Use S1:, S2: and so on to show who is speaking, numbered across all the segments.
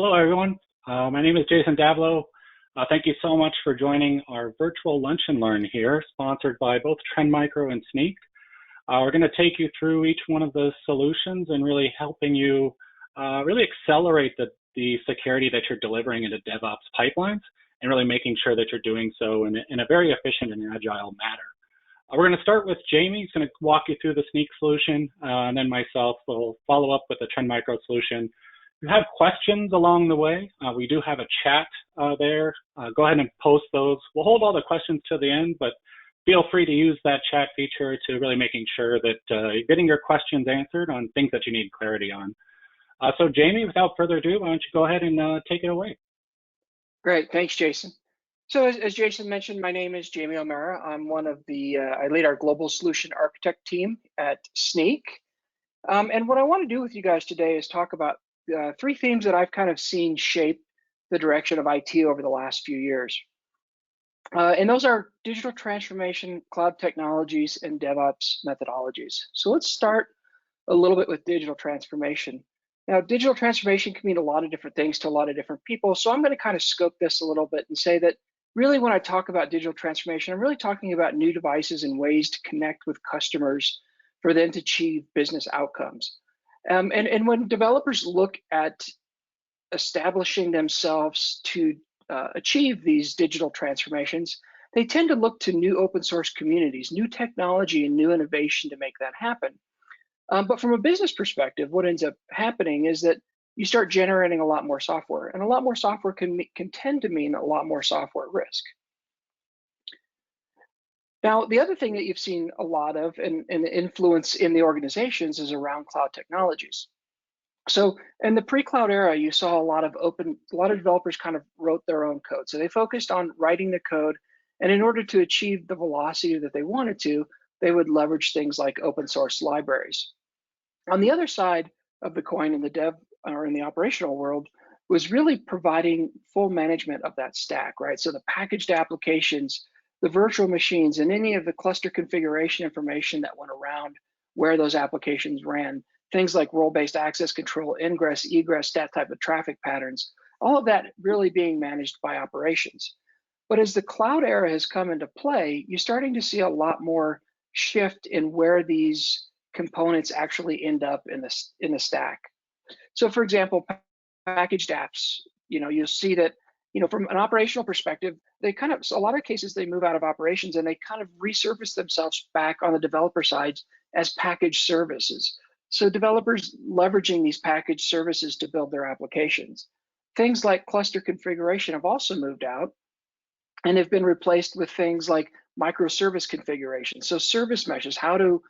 S1: Hello, everyone. My name is Jason Davlo. Thank you so much for joining our virtual Lunch and Learn here, sponsored by both Trend Micro and Snyk. We're going to take you through each one of those solutions and really helping you really accelerate the security that you're delivering into DevOps pipelines and really making sure that you're doing so in a very efficient and agile manner. We're going to start with Jamie. He's going to walk you through the Snyk solution, and then myself will follow up with the Trend Micro solution. If you have questions along the way, we do have a chat there. Go ahead and post those. We'll hold all the questions to the end, but feel free to use that chat feature to really making sure that you're getting your questions answered on things that you need clarity on. So Jamie, without further ado, why don't you go ahead and take it away.
S2: Great, thanks, Jason. So as Jason mentioned, my name is Jamie O'Mara. I'm one of the, I lead our global solution architect team at Snyk. And what I want to do with you guys today is talk about three themes that I've kind of seen shape the direction of IT over the last few years. And those are digital transformation, cloud technologies, and DevOps methodologies. So let's start a little bit with digital transformation. Now, digital transformation can mean a lot of different things to a lot of different people. So I'm going to kind of scope this a little bit and say that really when I talk about digital transformation, I'm really talking about new devices and ways to connect with customers for them to achieve business outcomes. And when developers look at establishing themselves to achieve these digital transformations, they tend to look to new open source communities, new technology and new innovation to make that happen. But from a business perspective, what ends up happening is that you start generating a lot more software, and a lot more software can tend to mean a lot more software risk. Now, the other thing that you've seen a lot of and influence in the organizations is around cloud technologies. So in the pre-cloud era, you saw a lot of developers kind of wrote their own code. So they focused on writing the code, and in order to achieve the velocity that they wanted to, they would leverage things like open source libraries. On the other side of the coin in the dev or in the operational world was really providing full management of that stack, right? So the packaged applications, the virtual machines, and any of the cluster configuration information that went around where those applications ran, things like role-based access control, ingress, egress, that type of traffic patterns, all of that really being managed by operations. But as the cloud era has come into play, you're starting to see a lot more shift in where these components actually end up in the stack. So for example, packaged apps, you'll see that, from an operational perspective, they kind of, a lot of cases they move out of operations and they kind of resurface themselves back on the developer side as packaged services. So developers leveraging these packaged services to build their applications. Things like cluster configuration have also moved out and have been replaced with things like microservice configuration. So service meshes, how do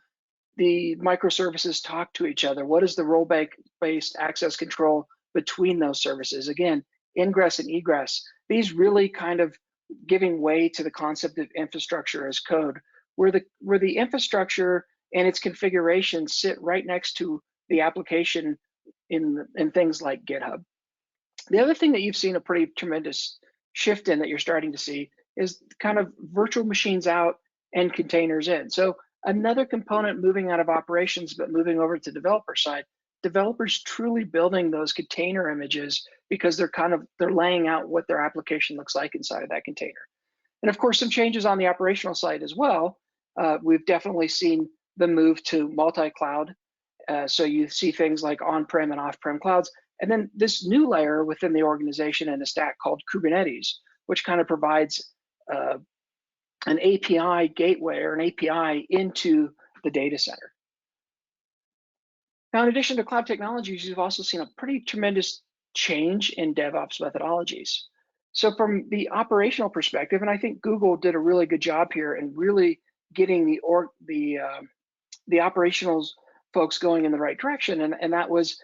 S2: the microservices talk to each other? What is the role-based access control between those services? Again, ingress and egress, these really kind of giving way to the concept of infrastructure as code, where the infrastructure and its configuration sit right next to the application in things like GitHub. The other thing that you've seen a pretty tremendous shift in that you're starting to see is kind of virtual machines out and containers in. So another component moving out of operations, but moving over to developer side, developers truly building those container images because they're laying out what their application looks like inside of that container. And of course, some changes on the operational side as well. We've definitely seen the move to multi-cloud. So you see things like on-prem and off-prem clouds. And then this new layer within the organization and the stack called Kubernetes, which kind of provides an API gateway or an API into the data center. Now, in addition to cloud technologies, you've also seen a pretty tremendous change in DevOps methodologies. So from the operational perspective, and I think Google did a really good job here in really getting the operational folks going in the right direction, and that was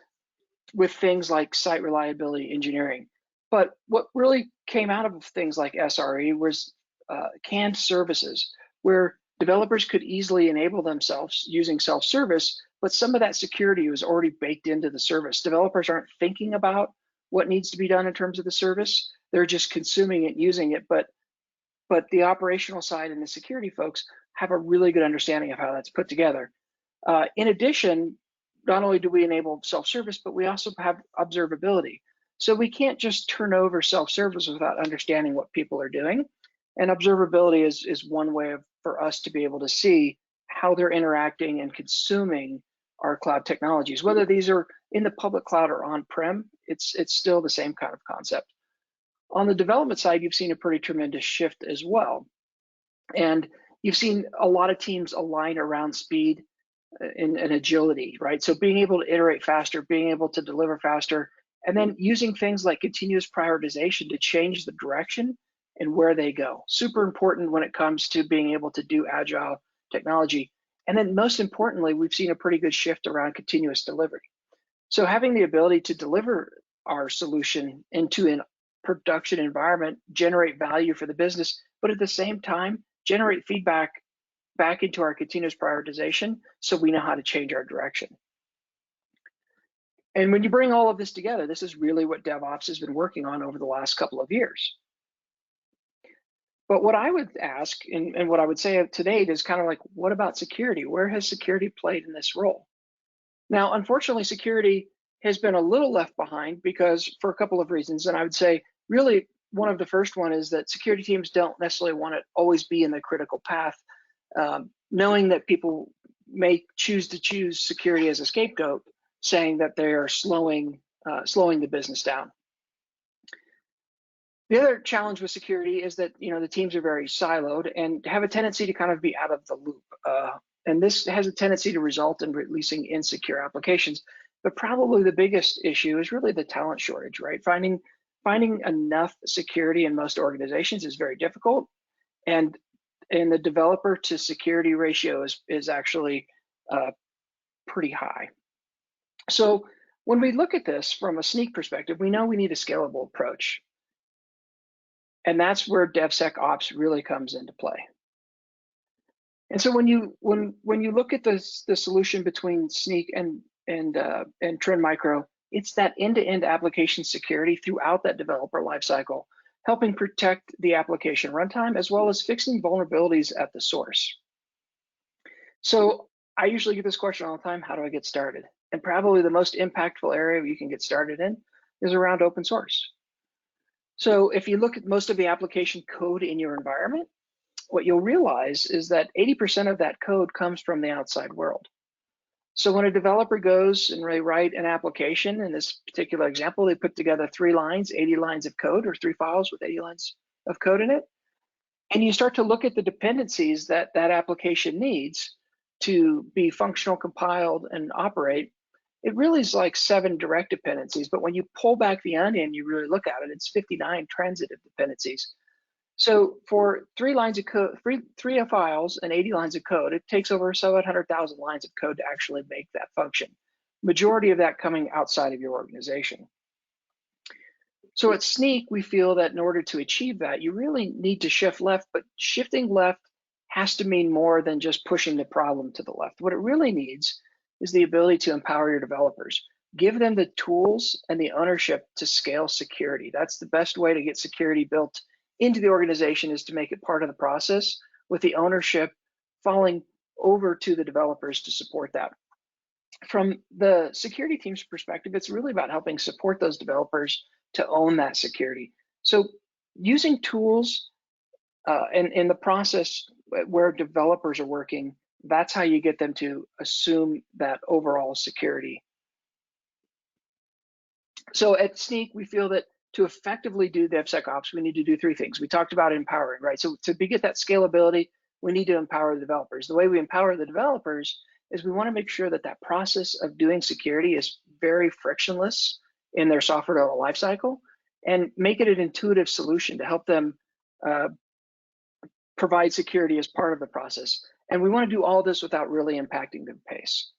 S2: with things like site reliability engineering. But what really came out of things like SRE was canned services, where developers could easily enable themselves using self-service, but some of that security was already baked into the service. Developers aren't thinking about what needs to be done in terms of the service. They're just consuming it, using it, but the operational side and the security folks have a really good understanding of how that's put together. In addition, not only do we enable self-service, but we also have observability. So we can't just turn over self-service without understanding what people are doing. And observability is one way for us to be able to see how they're interacting and consuming our cloud technologies. Whether these are in the public cloud or on-prem, it's still the same kind of concept. On the development side, you've seen a pretty tremendous shift as well. And you've seen a lot of teams align around speed and agility, right? So being able to iterate faster, being able to deliver faster, and then using things like continuous prioritization to change the direction and where they go. Super important when it comes to being able to do agile technology. And then most importantly, we've seen a pretty good shift around continuous delivery. So having the ability to deliver our solution into a production environment, generate value for the business, but at the same time, generate feedback back into our continuous prioritization so we know how to change our direction. And when you bring all of this together, this is really what DevOps has been working on over the last couple of years. But what I would ask, and what I would say to date is kind of like, what about security? Where has security played in this role? Now, unfortunately, security has been a little left behind because for a couple of reasons. And I would say really one of the first one is that security teams don't necessarily want to always be in the critical path, knowing that people may choose security as a scapegoat, saying that they are slowing the business down. The other challenge with security is that the teams are very siloed and have a tendency to kind of be out of the loop. And this has a tendency to result in releasing insecure applications. But probably the biggest issue is really the talent shortage, right? Finding enough security in most organizations is very difficult. And the developer to security ratio is actually pretty high. So when we look at this from a Snyk perspective, we know we need a scalable approach. And that's where DevSec Ops really comes into play. And so when you look at the solution between Snyk and Trend Micro, it's that end-to-end application security throughout that developer lifecycle, helping protect the application runtime as well as fixing vulnerabilities at the source. So I usually get this question all the time: how do I get started? And probably the most impactful area you can get started in is around open source. So if you look at most of the application code in your environment, what you'll realize is that 80% of that code comes from the outside world. So when a developer goes and they write an application, in this particular example, they put together 3 lines, 80 lines of code, or 3 files with 80 lines of code in it. And you start to look at the dependencies that that application needs to be functional, compiled, and operate. It really is like 7 direct dependencies, but when you pull back the onion, you really look at it, it's 59 transitive dependencies. So for 3 lines of code, 3 files and 80 lines of code, it takes over 700,000 lines of code to actually make that function. Majority of that coming outside of your organization. So at Snyk, we feel that in order to achieve that, you really need to shift left, but shifting left has to mean more than just pushing the problem to the left. What it really needs is the ability to empower your developers. Give them the tools and the ownership to scale security. That's the best way to get security built into the organization, is to make it part of the process, with the ownership falling over to the developers to support that. From the security team's perspective, it's really about helping support those developers to own that security. So using tools and in the process where developers are working, that's how you get them to assume that overall security. So at Snyk, we feel that to effectively do DevSecOps, we need to do 3 things. We talked about empowering, right? So to get that scalability, we need to empower the developers. The way we empower the developers is we want to make sure that that process of doing security is very frictionless in their software development lifecycle, and make it an intuitive solution to help them provide security as part of the process. And we want to do all this without really impacting the pace.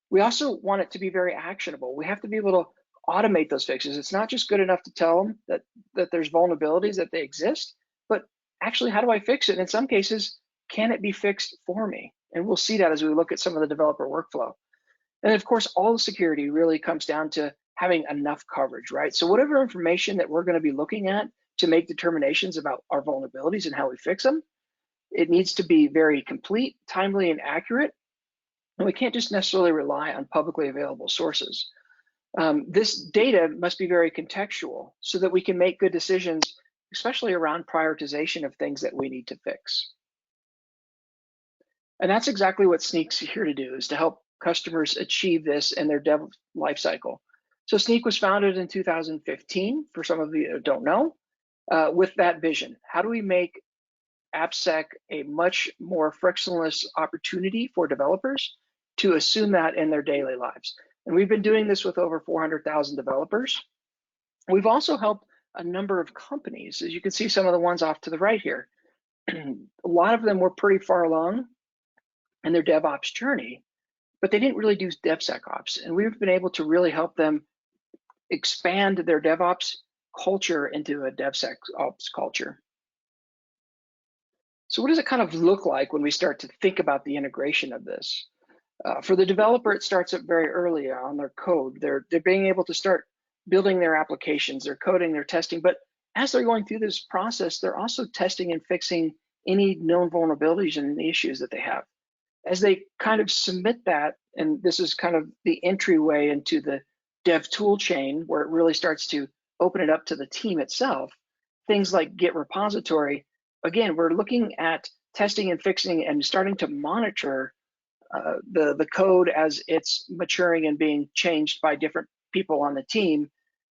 S2: We also want it to be very actionable. We have to be able to automate those fixes. It's not just good enough to tell them that there's vulnerabilities, that they exist, but actually, how do I fix it? And in some cases, can it be fixed for me? And we'll see that as we look at some of the developer workflow. And of course, all the security really comes down to having enough coverage, right? So whatever information that we're going to be looking at to make determinations about our vulnerabilities and how we fix them, it needs to be very complete, timely, and accurate. And we can't just necessarily rely on publicly available sources. This data must be very contextual so that we can make good decisions, especially around prioritization of things that we need to fix. And that's exactly what Snyk's here to do, is to help customers achieve this in their dev lifecycle. So Snyk was founded in 2015, for some of you who don't know, with that vision. How do we make AppSec a much more frictionless opportunity for developers to assume that in their daily lives? And we've been doing this with over 400,000 developers. We've also helped a number of companies, as you can see some of the ones off to the right here. A lot of them were pretty far along in their DevOps journey, but they didn't really do DevSecOps. And we've been able to really help them expand their DevOps culture into a DevSecOps culture. So what does it kind of look like when we start to think about the integration of this? For the developer, it starts up very early on their code. They're being able to start building their applications, they're coding, they're testing, but as they're going through this process, they're also testing and fixing any known vulnerabilities and the issues that they have. As they kind of submit that, and this is kind of the entryway into the dev tool chain where it really starts to open it up to the team itself, things like Git repository, again, we're looking at testing and fixing and starting to monitor the code as it's maturing and being changed by different people on the team,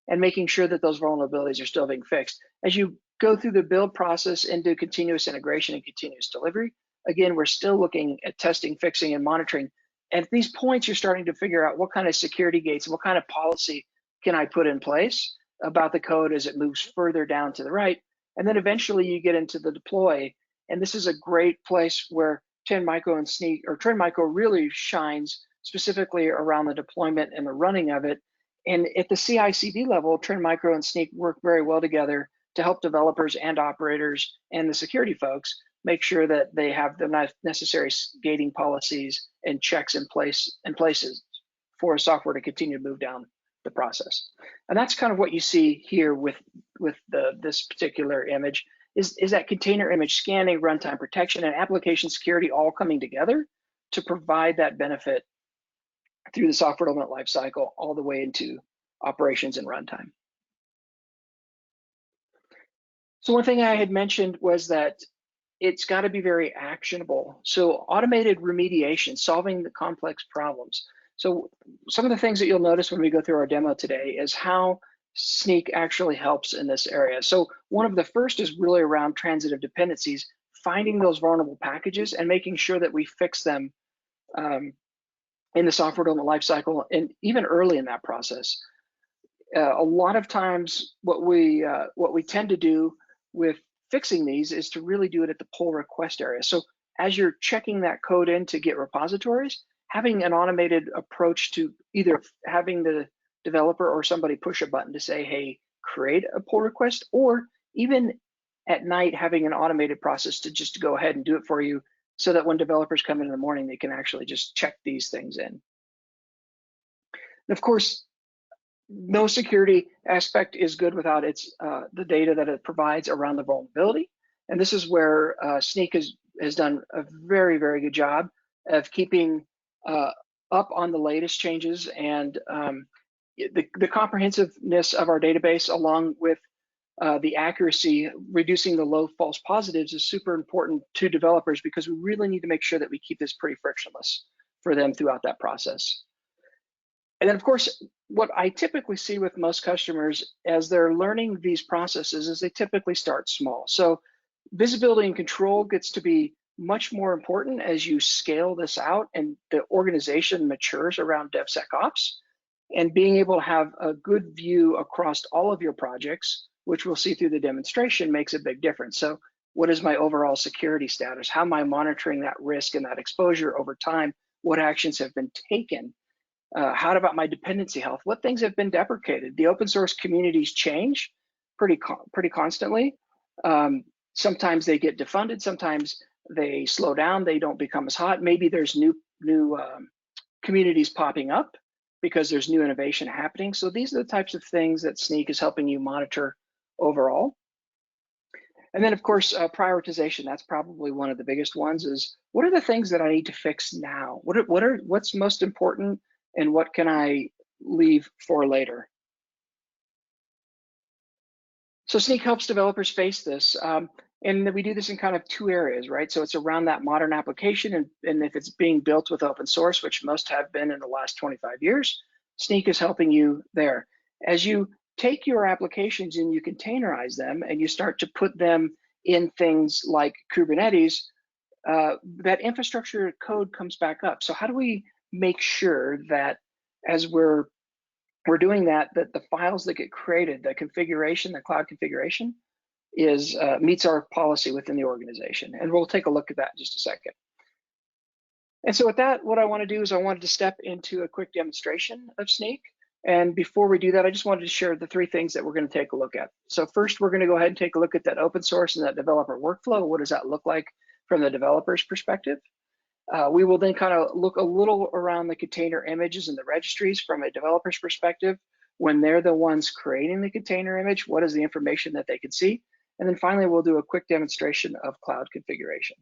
S2: and making sure that those vulnerabilities are still being fixed. As you go through the build process into continuous integration and continuous delivery, again, we're still looking at testing, fixing, and monitoring. And at these points, you're starting to figure out what kind of security gates and what kind of policy can I put in place about the code as it moves further down to the right. And then eventually you get into the deploy. And this is a great place where Trendmicro and Snyk, or Trendmicro really shines specifically around the deployment and the running of it. And at the CI/CD level, Trendmicro and Snyk work very well together to help developers and operators and the security folks make sure that they have the necessary gating policies and checks in places for a software to continue to move down the process. And that's kind of what you see here with this particular image, is that container image scanning, runtime protection, and application security all coming together to provide that benefit through the software development lifecycle all the way into operations and runtime. So one thing I had mentioned was that it's got to be very actionable. So automated remediation, solving the complex problems. So some of the things that you'll notice when we go through our demo today is how Snyk actually helps in this area. So one of the first is really around transitive dependencies, finding those vulnerable packages and making sure that we fix them in the software development lifecycle and even early in that process. A lot of times what we tend to do with fixing these is to really do it at the pull request area. So as you're checking that code in to Git repositories, having an automated approach to either having the developer or somebody push a button to say, hey, create a pull request, or even at night having an automated process to just go ahead and do it for you, so that when developers come in the morning, they can actually just check these things in. And of course, no security aspect is good without the data that it provides around the vulnerability. And this is where Snyk has done a very, very good job of keeping up on the latest changes, and the comprehensiveness of our database, along with the accuracy, reducing the low false positives, is super important to developers, because we really need to make sure that we keep this pretty frictionless for them throughout that process. And then, of course, what I typically see with most customers as they're learning these processes is they typically start small. So visibility and control gets to be much more important as you scale this out and the organization matures around DevSecOps, and being able to have a good view across all of your projects, which we'll see through the demonstration, makes a big difference. So what is my overall security status? How am I monitoring that risk and that exposure over time? What actions have been taken? How about my dependency health? What things have been deprecated? The open source communities change pretty constantly. Sometimes they get defunded, sometimes they slow down, they don't become as hot. Maybe there's new communities popping up because there's new innovation happening. So these are the types of things that Snyk is helping you monitor overall. And then, of course, prioritization. That's probably one of the biggest ones. Is what are the things that I need to fix now? What's most important, and what can I leave for later. So Snyk helps developers face this. And we do this in kind of two areas, right? So it's around that modern application, and if it's being built with open source, which most have been in the last 25 years, Snyk is helping you there. As you take your applications and you containerize them and you start to put them in things like Kubernetes, that infrastructure code comes back up. So how do we make sure that as we're doing that, that the files that get created, the configuration, the cloud configuration, is meets our policy within the organization? And we'll take a look at that in just a second. And so with that, what I want to do is I wanted to step into a quick demonstration of Snyk. And before we do that, I just wanted to share the three things that we're going to take a look at. So first, we're going to go ahead and take a look at that open source and that developer workflow. What does that look like from the developer's perspective? We will then kind of look a little around the container images and the registries from a developer's perspective. When they're the ones creating the container image, what is the information that they can see? And then finally, we'll do a quick demonstration of cloud configuration.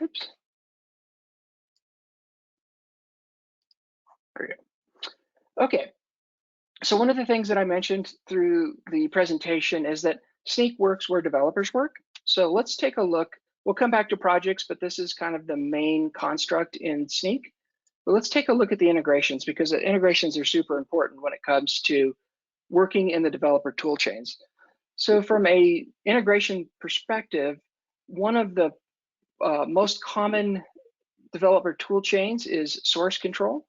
S2: Oops. There we go. Okay. So one of the things that I mentioned through the presentation is that Snyk works where developers work. So let's take a look. We'll come back to projects, but this is kind of the main construct in Snyk. But let's take a look at the integrations, because the integrations are super important when it comes to working in the developer tool chains. So from a integration perspective, one of the most common developer tool chains is source control.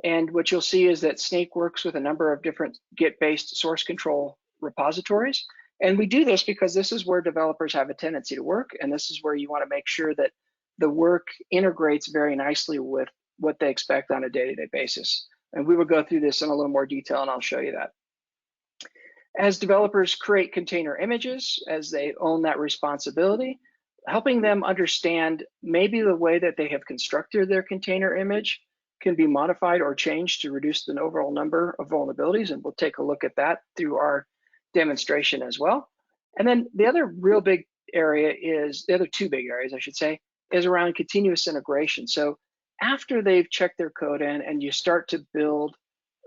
S2: And what you'll see is that Snyk works with a number of different Git-based source control repositories. And we do this because this is where developers have a tendency to work, and this is where you want to make sure that the work integrates very nicely with what they expect on a day-to-day basis. And we will go through this in a little more detail, and I'll show you that. As developers create container images, as they own that responsibility, helping them understand maybe the way that they have constructed their container image can be modified or changed to reduce the overall number of vulnerabilities, and we'll take a look at that through our demonstration as well. And then the other real big area is, the other two big areas I should say, is around continuous integration. So after they've checked their code in and you start to build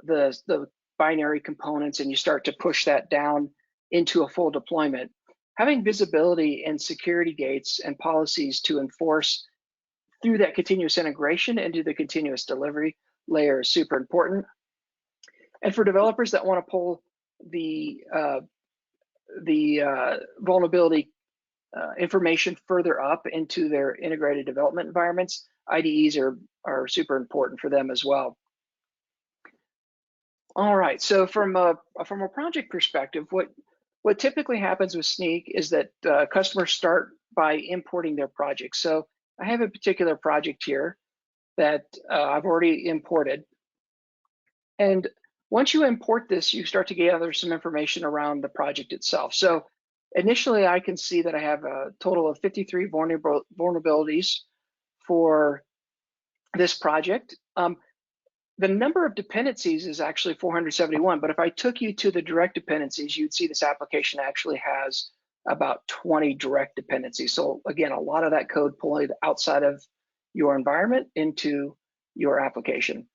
S2: the binary components and you start to push that down into a full deployment, having visibility and security gates and policies to enforce through that continuous integration into the continuous delivery layer is super important. And for developers that want to pull the vulnerability information further up into their integrated development environments, IDEs are super important for them as well. All right, so from a project perspective, what typically happens with Snyk is that customers start by importing their project. So I have a particular project here that I've already imported. And once you import this, you start to gather some information around the project itself. So initially, I can see that I have a total of 53 vulnerabilities for this project. The number of dependencies is actually 471, but if I took you to the direct dependencies, you'd see this application actually has about 20 direct dependencies. So again, a lot of that code pulled outside of your environment into your application.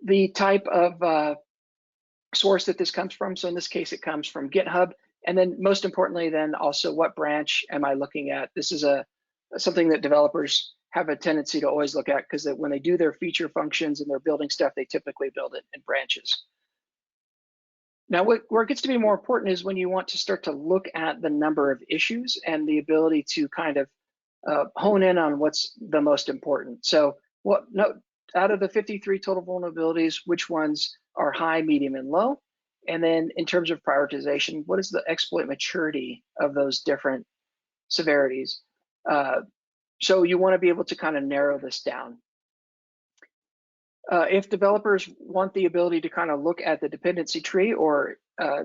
S2: The type of source that this comes from, so in this case, it comes from GitHub. And then most importantly, then also what branch am I looking at? This is something that developers have a tendency to always look at, because when they do their feature functions and they're building stuff, they typically build it in branches. Now, where it gets to be more important is when you want to start to look at the number of issues and the ability to kind of hone in on what's the most important. So out of the 53 total vulnerabilities, which ones are high, medium, and low? And then in terms of prioritization, what is the exploit maturity of those different severities? So you want to be able to kind of narrow this down. If developers want the ability to kind of look at the dependency tree, or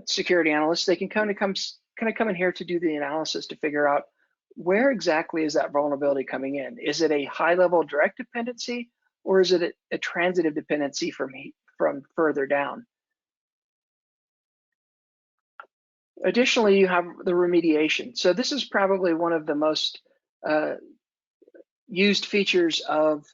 S2: security analysts, they can kind of come in here to do the analysis to figure out where exactly is that vulnerability coming in. Is it a high-level direct dependency, or is it a transitive dependency from further down? Additionally, you have the remediation. So this is probably one of the most used features of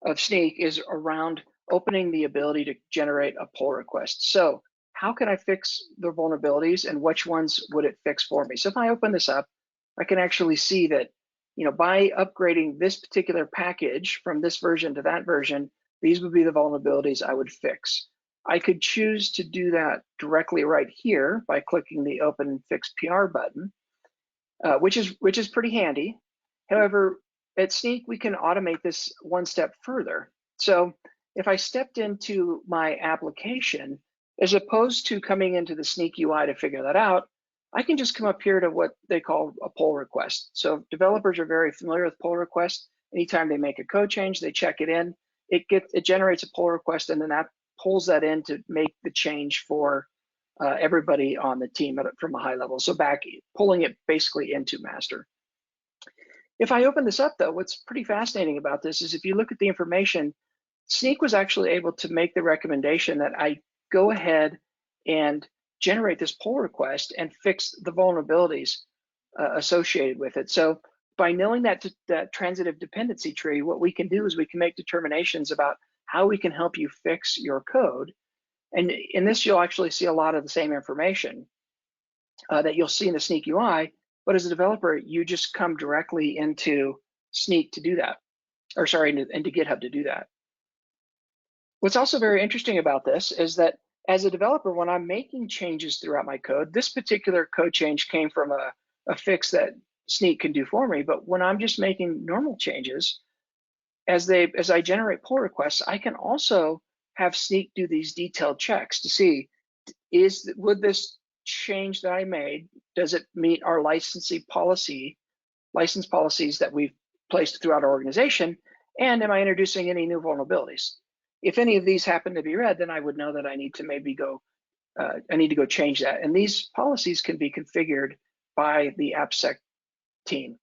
S2: Snyk is around opening the ability to generate a pull request. So how can I fix the vulnerabilities and which ones would it fix for me? So if I open this up, I can actually see that, by upgrading this particular package from this version to that version, these would be the vulnerabilities I would fix. I could choose to do that directly right here by clicking the Open and Fix PR button, which is pretty handy. However, at Snyk, we can automate this one step further. So if I stepped into my application, as opposed to coming into the Snyk UI to figure that out, I can just come up here to what they call a pull request. So developers are very familiar with pull requests. Anytime they make a code change, they check it in, it generates a pull request, and then that pulls that in to make the change for everybody on the team from a high level. So pulling it basically into master. If I open this up though, what's pretty fascinating about this is if you look at the information, Snyk was actually able to make the recommendation that I go ahead and generate this pull request and fix the vulnerabilities associated with it. So by knowing that transitive dependency tree, what we can do is we can make determinations about how we can help you fix your code. And in this, you'll actually see a lot of the same information that you'll see in the Snyk UI, but as a developer, you just come directly into Snyk to do that, or sorry, into GitHub to do that. What's also very interesting about this is that as a developer, when I'm making changes throughout my code, this particular code change came from a fix that Snyk can do for me, but when I'm just making normal changes, as I generate pull requests, I can also have Snyk do these detailed checks to see, would this change that I made, does it meet our license policies that we've placed throughout our organization, and am I introducing any new vulnerabilities? If any of these happen to be red, then I would know that I need to maybe go change that. And these policies can be configured by the AppSec team.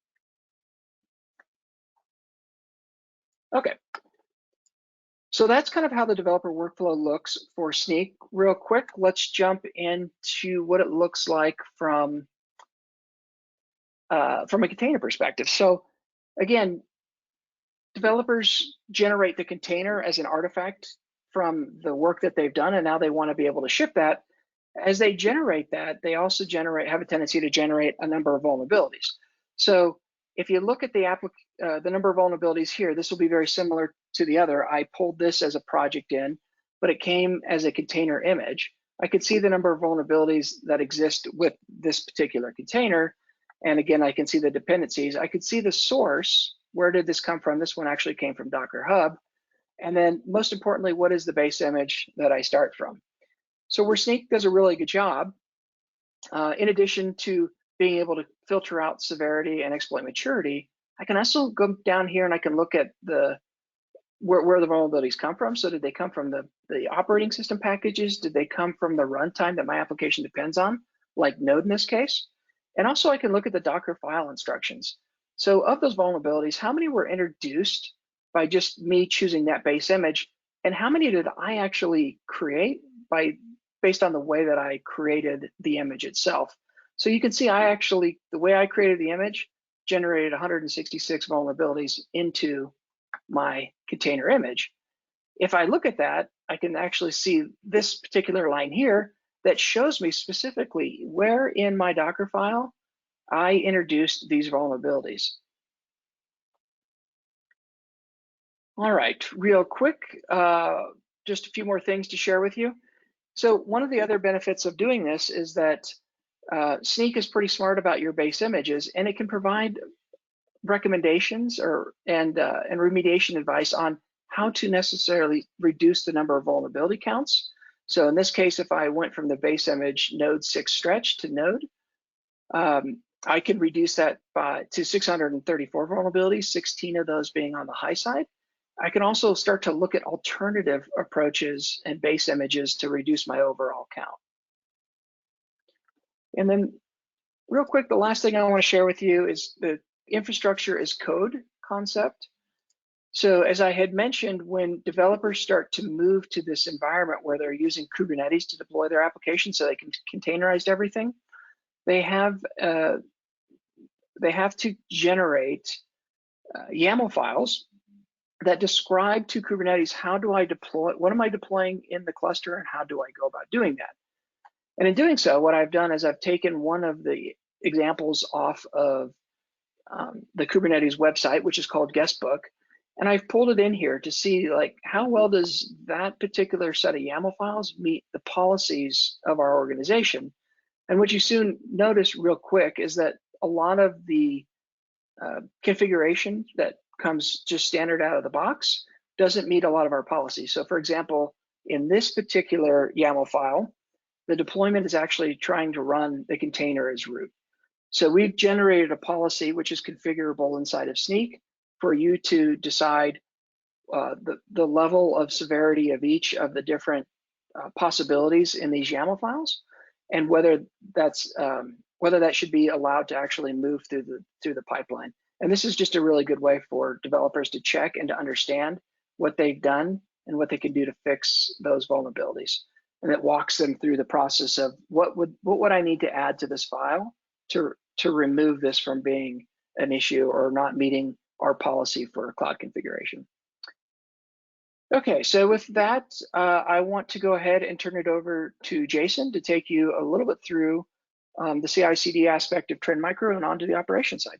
S2: Okay, so that's kind of how the developer workflow looks for Snyk. Real quick, let's jump into what it looks like from a container perspective. So again, developers generate the container as an artifact from the work that they've done, and now they want to be able to ship that. As they generate that, they also have a tendency to generate a number of vulnerabilities. So if you look at the number of vulnerabilities here, this will be very similar to the other. I pulled this as a project in, but it came as a container image. I could see the number of vulnerabilities that exist with this particular container. And again, I can see the dependencies. I could see the source. Where did this come from? This one actually came from Docker Hub. And then most importantly, what is the base image that I start from? So where Snyk does a really good job, in addition to being able to filter out severity and exploit maturity, I can also go down here and I can look at where the vulnerabilities come from. So did they come from the operating system packages? Did they come from the runtime that my application depends on, like Node in this case? And also I can look at the Docker file instructions. So of those vulnerabilities, how many were introduced by just me choosing that base image? And how many did I actually create based on the way that I created the image itself? So you can see the way I created the image generated 166 vulnerabilities into my container image. If I look at that, I can actually see this particular line here that shows me specifically where in my Docker file I introduced these vulnerabilities. All right, real quick, just a few more things to share with you. So one of the other benefits of doing this is that Snyk is pretty smart about your base images, and it can provide recommendations and remediation advice on how to necessarily reduce the number of vulnerability counts. So in this case, if I went from the base image node 6 stretch to node, I can reduce that to 634 vulnerabilities, 16 of those being on the high side. I can also start to look at alternative approaches and base images to reduce my overall count. And then real quick, the last thing I want to share with you is the infrastructure as code concept. So as I had mentioned, when developers start to move to this environment where they're using Kubernetes to deploy their application so they can containerize everything, they have to generate YAML files that describe to Kubernetes, how do I deploy, what am I deploying in the cluster, and how do I go about doing that? And in doing so, what I've done is I've taken one of the examples off of the Kubernetes website, which is called Guestbook, and I've pulled it in here to see like how well does that particular set of YAML files meet the policies of our organization. And what you soon notice real quick is that a lot of the configuration that comes just standard out of the box doesn't meet a lot of our policies. So for example, in this particular YAML file, the deployment is actually trying to run the container as root. So we've generated a policy which is configurable inside of Snyk for you to decide the level of severity of each of the different possibilities in these YAML files, and whether that should be allowed to actually move through the pipeline. And this is just a really good way for developers to check and to understand what they've done and what they can do to fix those vulnerabilities. And it walks them through the process of what would I need to add to this file to remove this from being an issue or not meeting our policy for cloud configuration. Okay, so with that, I want to go ahead and turn it over to Jason to take you a little bit through the CI/CD aspect of Trend Micro and onto the operation side.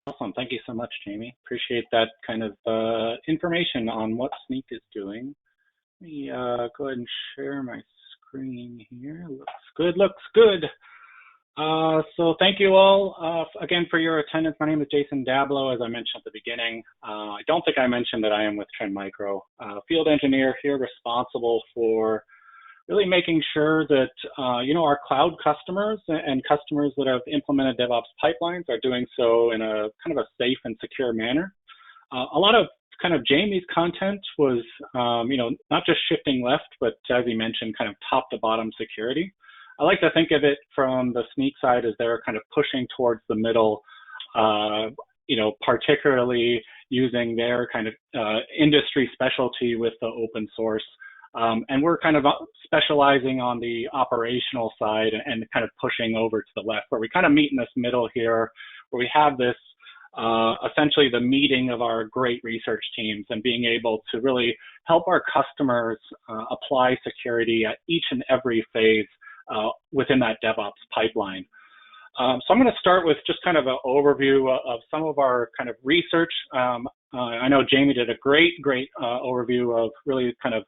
S1: Awesome, thank you so much, Jamie. Appreciate that kind of information on what Snyk is doing. Let me go ahead and share my screen here. Looks good. So thank you all again for your attendance. My name is Jason Dablow, as I mentioned at the beginning. I don't think I mentioned that I am with Trend Micro, field engineer here responsible for really making sure that our cloud customers and customers that have implemented DevOps pipelines are doing so in a kind of a safe and secure manner. A lot of kind of Jamie's content was not just shifting left, but as he mentioned, kind of top to bottom security. I like to think of it from the Snyk side as they're kind of pushing towards the middle, particularly using their kind of industry specialty with the open source. And we're kind of specializing on the operational side and kind of pushing over to the left, where we kind of meet in this middle here, where we have this essentially the meeting of our great research teams and being able to really help our customers apply security at each and every phase within that DevOps pipeline. So I'm going to start with just kind of an overview of some of our kind of research. I know Jamie did a great overview of really kind of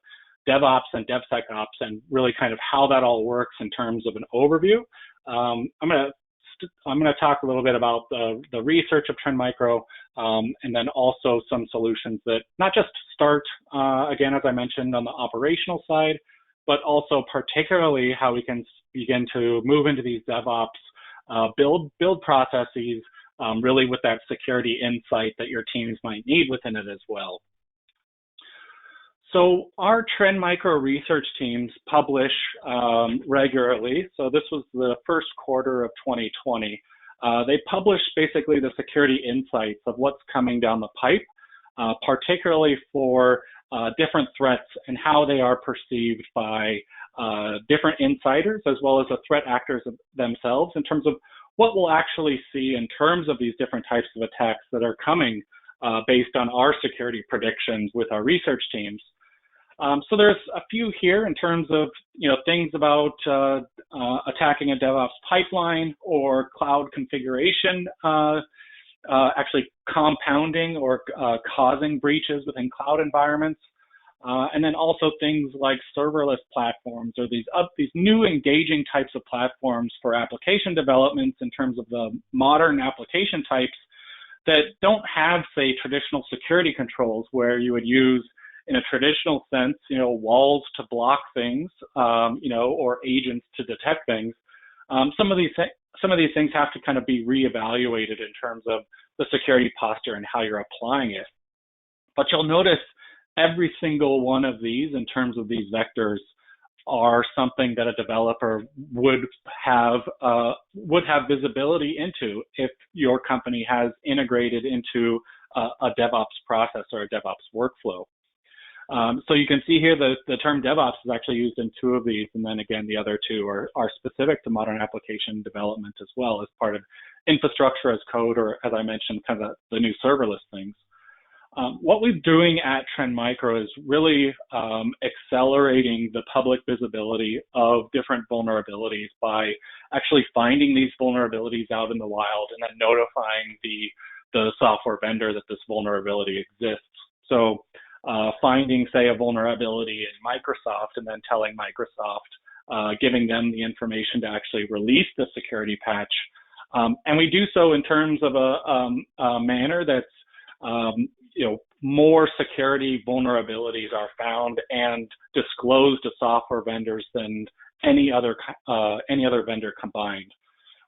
S1: DevOps and DevSecOps and really kind of how that all works in terms of an overview. I'm going to talk a little bit about the research of Trend Micro, and then also some solutions that not just start, again, as I mentioned, on the operational side, but also particularly how we can begin to move into these DevOps build processes, really with that security insight that your teams might need within it as well. So our Trend Micro research teams publish regularly. So this was the first quarter of 2020. They publish basically the security insights of what's coming down the pipe, particularly for different threats and how they are perceived by different insiders as well as the threat actors themselves in terms of what we'll actually see in terms of these different types of attacks that are coming based on our security predictions with our research teams. So there's a few here in terms of things about attacking a DevOps pipeline or cloud configuration, actually compounding or causing breaches within cloud environments, and then also things like serverless platforms or these new engaging types of platforms for application developments in terms of the modern application types that don't have, say, traditional security controls where you would use, in a traditional sense, walls to block things, or agents to detect things. Some of these things have to kind of be reevaluated in terms of the security posture and how you're applying it. But you'll notice every single one of these, in terms of these vectors, are something that a developer would have visibility into if your company has integrated into a DevOps process or a DevOps workflow. So you can see here the term DevOps is actually used in 2 of these, and then again, the other 2 are specific to modern application development as well as part of infrastructure as code, or as I mentioned, kind of the new serverless things. What we're doing at Trend Micro is really accelerating the public visibility of different vulnerabilities by actually finding these vulnerabilities out in the wild and then notifying the software vendor that this vulnerability exists. So finding, say, a vulnerability in Microsoft and then telling Microsoft, giving them the information to actually release the security patch. And we do so in terms of a manner that's more security vulnerabilities are found and disclosed to software vendors than any other vendor combined,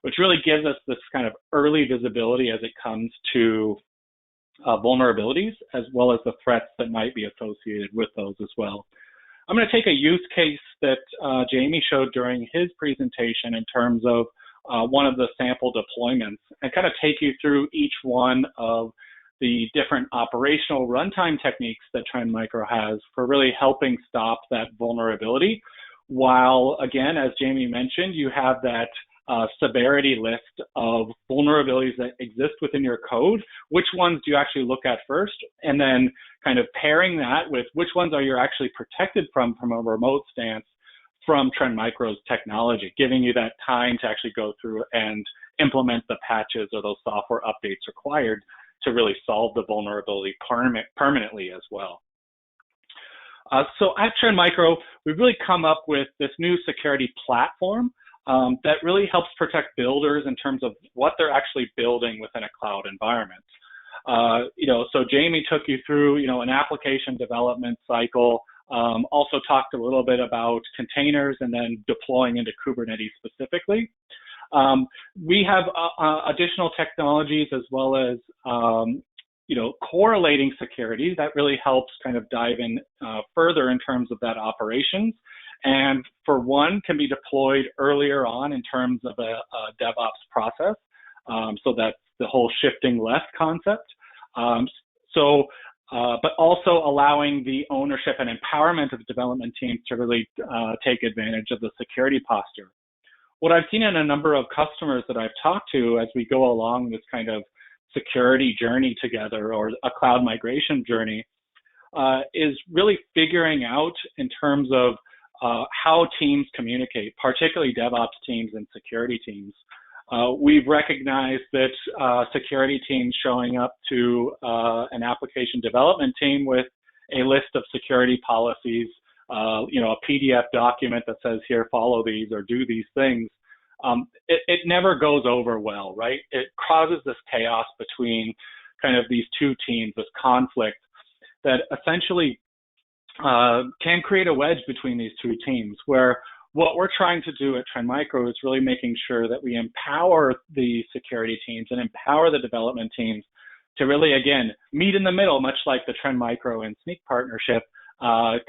S1: which really gives us this kind of early visibility as it comes to vulnerabilities, as well as the threats that might be associated with those as well. I'm going to take a use case that Jamie showed during his presentation in terms of one of the sample deployments and kind of take you through each one of the different operational runtime techniques that Trend Micro has for really helping stop that vulnerability. While, again, as Jamie mentioned, you have that severity list of vulnerabilities that exist within your code, which ones do you actually look at first, and then kind of pairing that with which ones are you actually protected from a remote stance from Trend Micro's technology, giving you that time to actually go through and implement the patches or those software updates required to really solve the vulnerability permanently as well. So at Trend Micro, we've really come up with this new security platform that really helps protect builders in terms of what they're actually building within a cloud environment. So Jamie took you through, an application development cycle, also talked a little bit about containers and then deploying into Kubernetes specifically. We have additional technologies as well as, correlating security that really helps kind of dive in further in terms of that operations. And for one, can be deployed earlier on in terms of a DevOps process. So that's the whole shifting left concept. But also allowing the ownership and empowerment of the development teams to really take advantage of the security posture. What I've seen in a number of customers that I've talked to as we go along this kind of security journey together or a cloud migration journey is really figuring out in terms of how teams communicate, particularly DevOps teams and security teams. We've recognized that security teams showing up to an application development team with a list of security policies, a PDF document that says, here, follow these or do these things. It never goes over well, right? It causes this chaos between kind of these two teams, this conflict that essentially can create a wedge between these two teams, where what we're trying to do at Trend Micro is really making sure that we empower the security teams and empower the development teams to really, again, meet in the middle, much like the Trend Micro and Snyk partnership,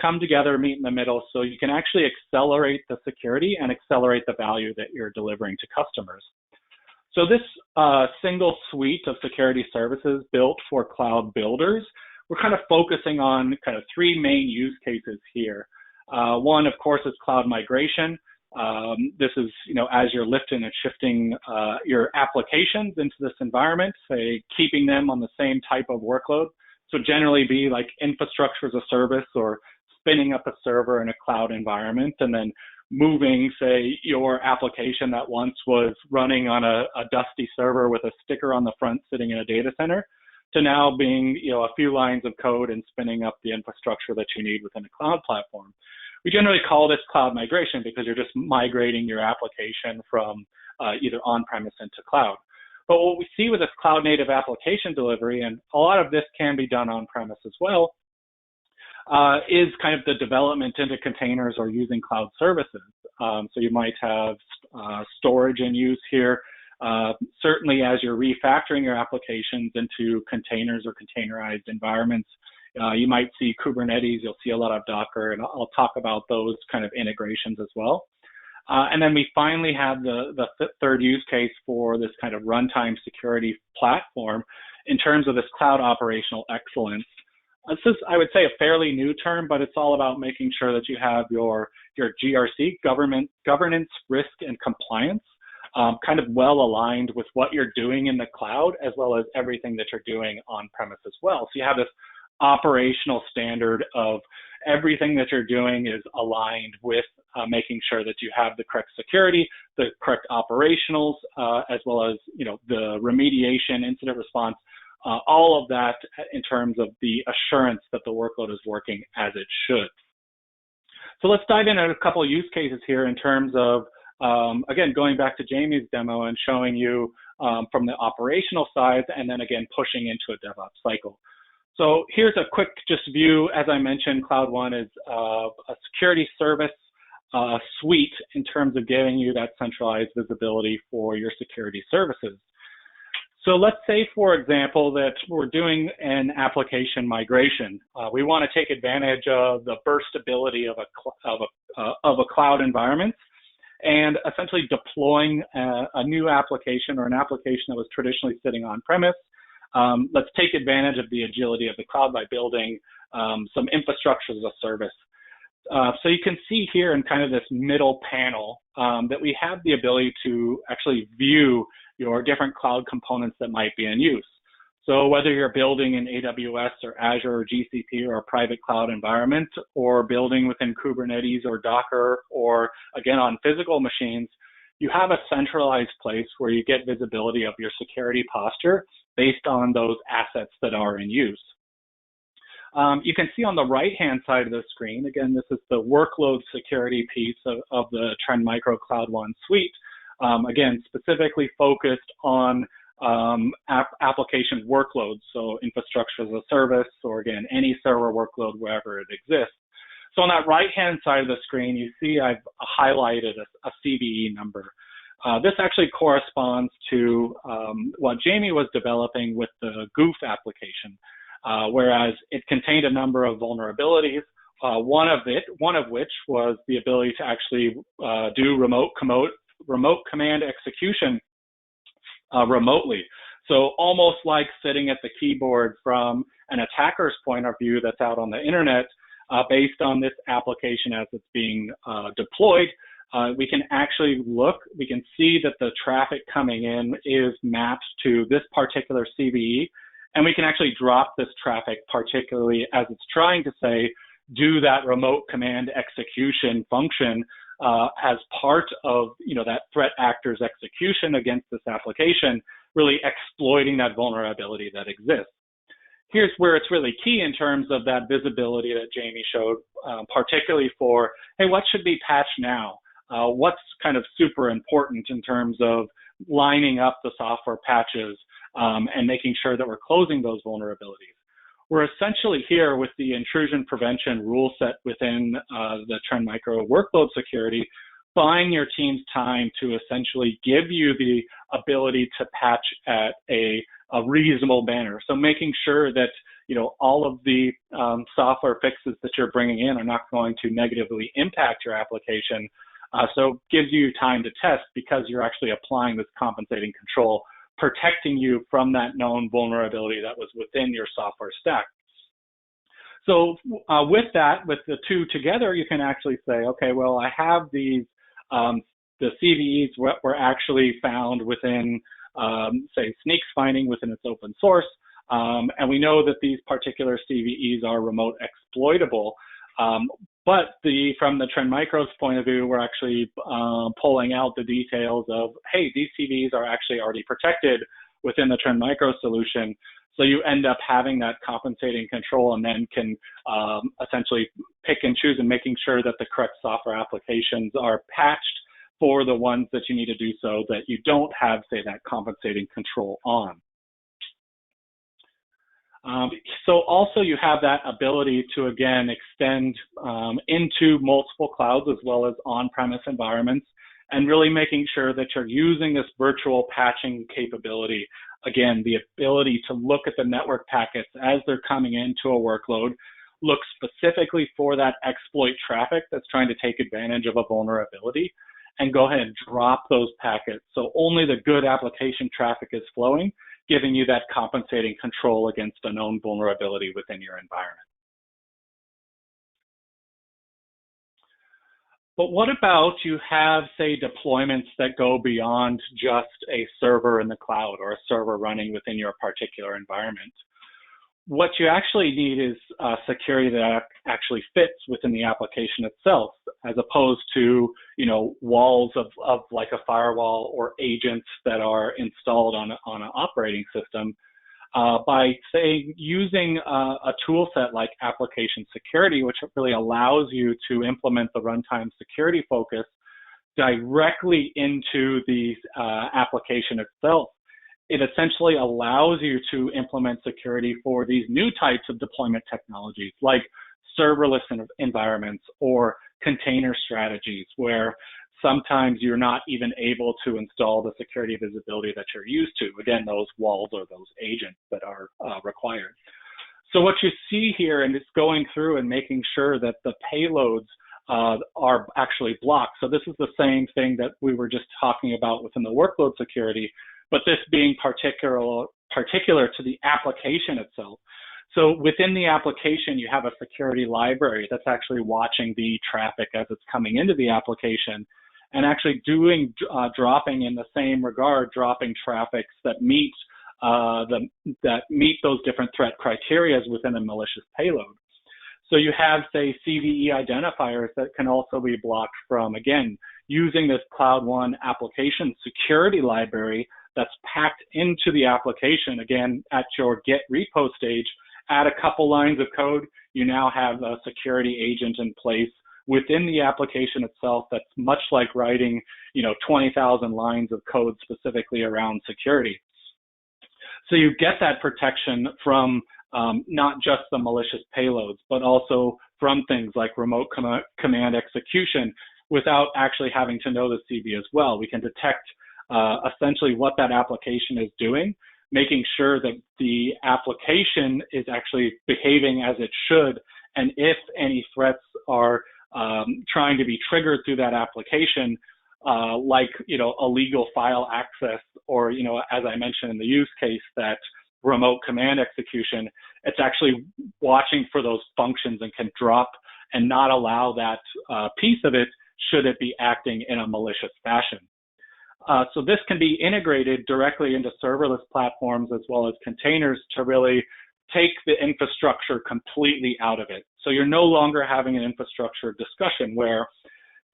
S1: come together, meet in the middle, so you can actually accelerate the security and accelerate the value that you're delivering to customers. So this single suite of security services built for cloud builders, we're kind of focusing on kind of three main use cases here. One, of course, is cloud migration. This is, as you're lifting and shifting your applications into this environment, say, keeping them on the same type of workload. So generally be like infrastructure as a service or spinning up a server in a cloud environment and then moving, say, your application that once was running on a dusty server with a sticker on the front sitting in a data center to now being, a few lines of code and spinning up the infrastructure that you need within a cloud platform. We generally call this cloud migration because you're just migrating your application from either on-premise into cloud. But what we see with this cloud native application delivery, and a lot of this can be done on-premise as well, is kind of the development into containers or using cloud services. So you might have storage in use here. Certainly as you're refactoring your applications into containers or containerized environments, you might see Kubernetes, you'll see a lot of Docker, and I'll talk about those kind of integrations as well. And then we finally have the third use case for this kind of runtime security platform in terms of this cloud operational excellence. This is, I would say, a fairly new term, but it's all about making sure that you have your GRC, governance, risk, and compliance, kind of well aligned with what you're doing in the cloud, as well as everything that you're doing on-premise as well. So you have this operational standard of everything that you're doing is aligned with making sure that you have the correct security, the correct operationals, as well as the remediation, incident response, all of that in terms of the assurance that the workload is working as it should. So let's dive into a couple of use cases here in terms of, again, going back to Jamie's demo and showing you from the operational side, and then again, pushing into a DevOps cycle. So here's a quick just view. As I mentioned, Cloud One is a security service suite in terms of giving you that centralized visibility for your security services. So let's say, for example, that we're doing an application migration. We want to take advantage of the burstability of a cloud environment and essentially deploying a new application or an application that was traditionally sitting on-premise. Let's take advantage of the agility of the cloud by building some infrastructure as a service. So you can see here in kind of this middle panel that we have the ability to actually view your different cloud components that might be in use. So whether you're building in AWS or Azure or GCP or a private cloud environment, or building within Kubernetes or Docker, or again on physical machines, you have a centralized place where you get visibility of your security posture based on those assets that are in use. You can see on the right-hand side of the screen, again, this is the workload security piece of the Trend Micro Cloud One suite. Again, specifically focused on application workloads, so infrastructure as a service, or again, any server workload wherever it exists. So on that right-hand side of the screen, you see I've highlighted a CVE number. This actually corresponds to what Jamie was developing with the Goof application, whereas it contained a number of vulnerabilities, one of which was the ability to actually do remote command execution remotely. So almost like sitting at the keyboard from an attacker's point of view that's out on the internet, based on this application as it's being deployed, we can actually we can see that the traffic coming in is mapped to this particular CVE, and we can actually drop this traffic, particularly as it's trying to say, do that remote command execution function as part of that threat actor's execution against this application, really exploiting that vulnerability that exists. Here's where it's really key in terms of that visibility that Jamie showed, particularly for, hey, what should be patched now? What's kind of super important in terms of lining up the software patches and making sure that we're closing those vulnerabilities. We're essentially here with the intrusion prevention rule set within the Trend Micro workload security, buying your team's time to essentially give you the ability to patch at a reasonable manner. So making sure that all of the software fixes that you're bringing in are not going to negatively impact your application. So gives you time to test because you're actually applying this compensating control, protecting you from that known vulnerability that was within your software stack. So with the two together, you can actually say, okay, well, I have these, the CVEs were actually found within, say, Snyk's finding within its open source. And we know that these particular CVEs are remote exploitable. But from the Trend Micro's point of view, we're actually pulling out the details of, hey, these CVEs are actually already protected within the Trend Micro solution. So you end up having that compensating control and then can essentially pick and choose and making sure that the correct software applications are patched for the ones that you need to do so that you don't have, say, that compensating control on. So also you have that ability to, again, extend into multiple clouds as well as on-premise environments, and really making sure that you're using this virtual patching capability. Again, the ability to look at the network packets as they're coming into a workload, look specifically for that exploit traffic that's trying to take advantage of a vulnerability, and go ahead and drop those packets. So only the good application traffic is flowing, giving you that compensating control against a known vulnerability within your environment. But what about you have, say, deployments that go beyond just a server in the cloud or a server running within your particular environment? What you actually need is security that actually fits within the application itself, as opposed to, you know, walls of like a firewall or agents that are installed on an operating system. By, say, using a tool set like application security, which really allows you to implement the runtime security focus directly into the application itself. It essentially allows you to implement security for these new types of deployment technologies, like serverless environments or container strategies, where sometimes you're not even able to install the security visibility that you're used to. Again, those walls or those agents that are required. So what you see here, and it's going through and making sure that the payloads are actually blocked. So this is the same thing that we were just talking about within the workload security, but this being particular to the application itself. So within the application, you have a security library that's actually watching the traffic as it's coming into the application, and actually doing dropping in the same regard, dropping traffics that meet those different threat criteria within a malicious payload. So you have, say, CVE identifiers that can also be blocked from, again, using this Cloud One application security library that's packed into the application. Again, at your Git repo stage, add a couple lines of code, you now have a security agent in place within the application itself that's much like writing, you know, 20,000 lines of code specifically around security. So you get that protection from not just the malicious payloads, but also from things like remote command execution without actually having to know the CV as well. We can detect essentially what that application is doing, making sure that the application is actually behaving as it should, and if any threats are trying to be triggered through that application, like, you know, illegal file access, or, you know, as I mentioned in the use case, that remote command execution, it's actually watching for those functions and can drop and not allow that piece of it should it be acting in a malicious fashion. So this can be integrated directly into serverless platforms as well as containers to really take the infrastructure completely out of it. So you're no longer having an infrastructure discussion where,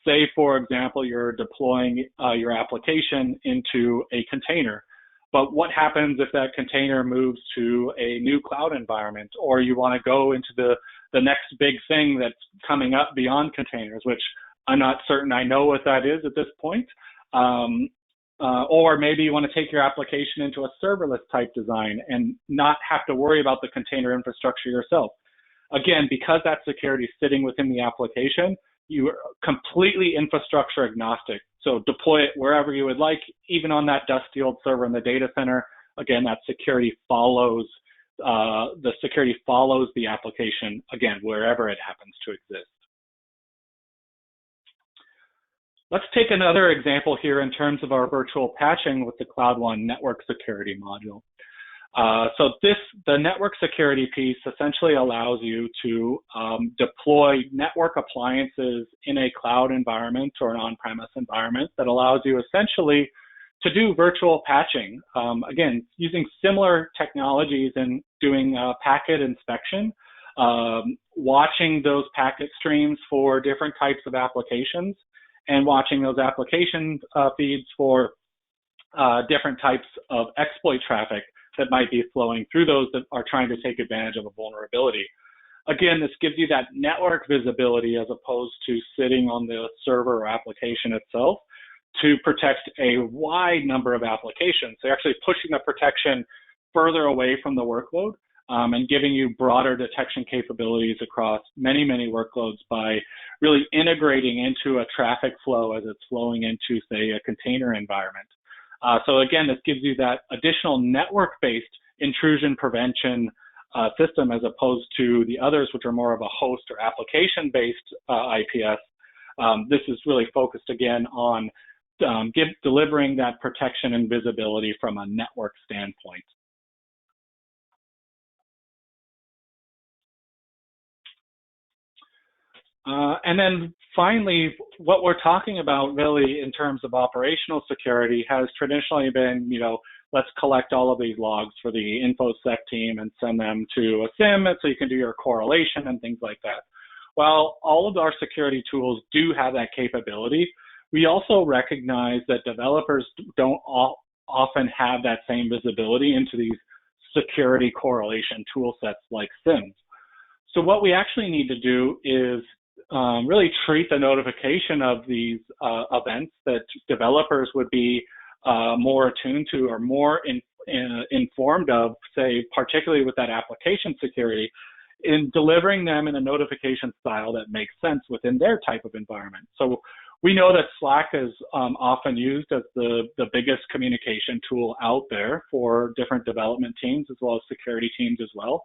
S1: say, for example, you're deploying your application into a container, but what happens if that container moves to a new cloud environment, or you want to go into the next big thing that's coming up beyond containers, which I'm not certain I know what that is at this point. Or maybe you want to take your application into a serverless type design and not have to worry about the container infrastructure yourself. Again, because that security is sitting within the application, you are completely infrastructure agnostic. So deploy it wherever you would like, even on that dusty old server in the data center. Again, that security follows the application, again, wherever it happens to exist. Let's take another example here in terms of our virtual patching with the Cloud One network security module. So the network security piece essentially allows you to deploy network appliances in a cloud environment or an on-premise environment that allows you essentially to do virtual patching. Again, using similar technologies and doing packet inspection, watching those packet streams for different types of applications, and watching those application feeds for different types of exploit traffic that might be flowing through those that are trying to take advantage of a vulnerability. Again, this gives you that network visibility as opposed to sitting on the server or application itself to protect a wide number of applications. So you're actually pushing the protection further away from the workload and giving you broader detection capabilities across many, many workloads by really integrating into a traffic flow as it's flowing into, say, a container environment. So again, this gives you that additional network-based intrusion prevention system as opposed to the others, which are more of a host or application-based IPS. This is really focused again on delivering that protection and visibility from a network standpoint. And then finally, what we're talking about really in terms of operational security has traditionally been, let's collect all of these logs for the InfoSec team and send them to a SIM so you can do your correlation and things like that. While all of our security tools do have that capability, we also recognize that developers don't often have that same visibility into these security correlation tool sets like SIMs. So what we actually need to do is really treat the notification of these events that developers would be more attuned to or more informed of, say, particularly with that application security, in delivering them in a notification style that makes sense within their type of environment. So we know that Slack is often used as the biggest communication tool out there for different development teams as well as security teams as well.